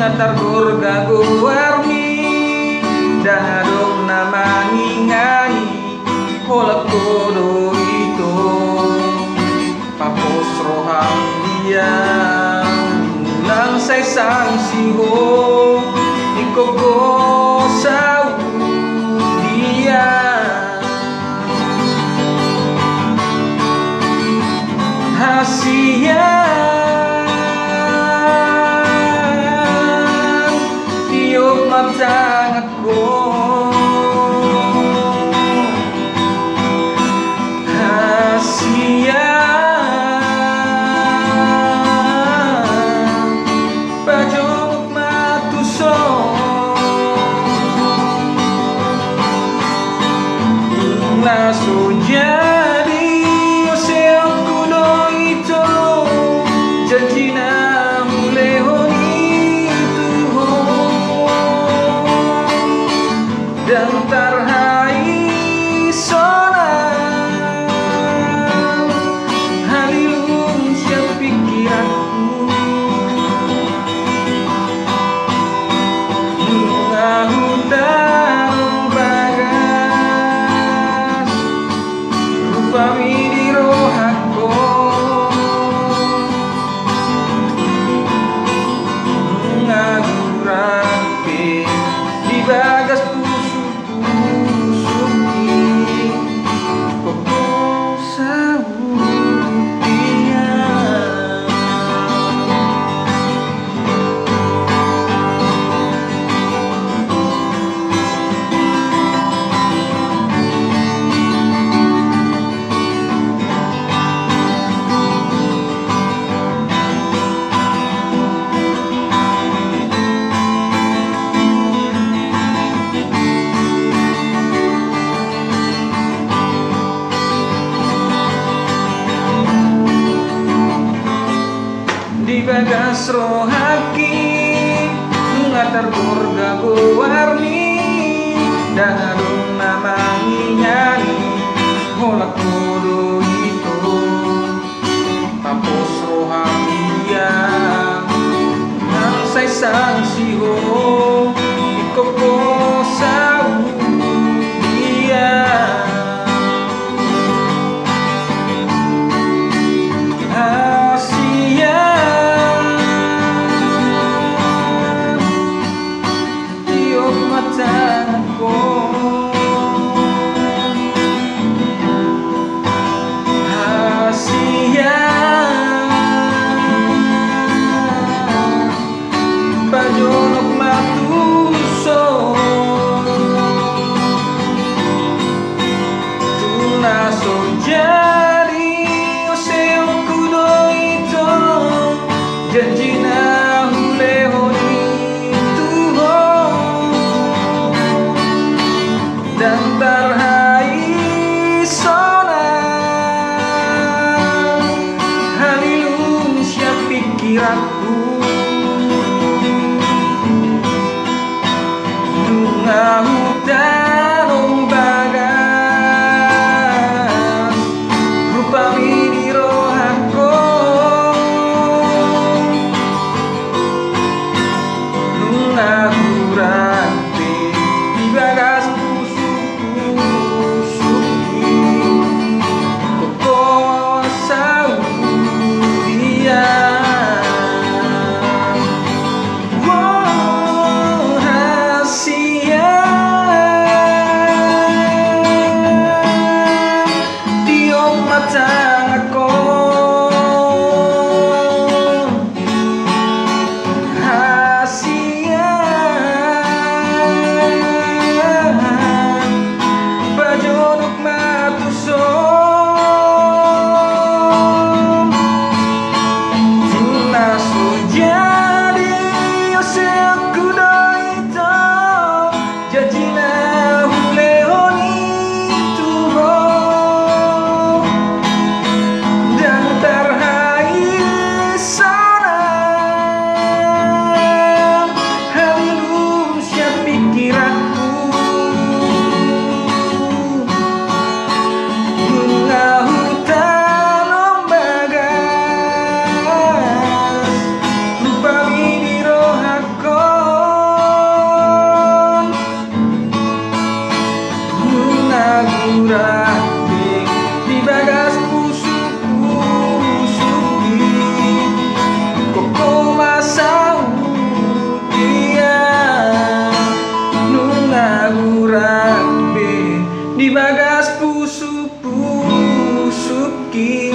Targurga guarmi danadong na mangingai holak kodo itu papos rohang dia nang say sang siho ikogo sa dia hasia matang ako hasia pajong matuso laso jadi oseo kuno ito janji na mulehon dan tarhai sonang halilung siap pikiranku mengahutan bagas rupami di rohako mengagurapi di bagas di bagas rohaki ngatar burga warni danadong na manginani holak kodo itu tapos rohania nang say sang siho ikogo sa dia pajonok matuso tunaso jadi oseo kudo ito janji na hulehon itu dan tarhai sonang halilung siap pikiranku ngahutan bagas rupami di rohako ngagurante di bagas pusuki koko sa dia matang ako hasia pajonok matuso tunaso jadi oseo kudo ito janji na hulehon itu dan tarhai sonang halilung siap pikiranku mengahutan bagas memiliki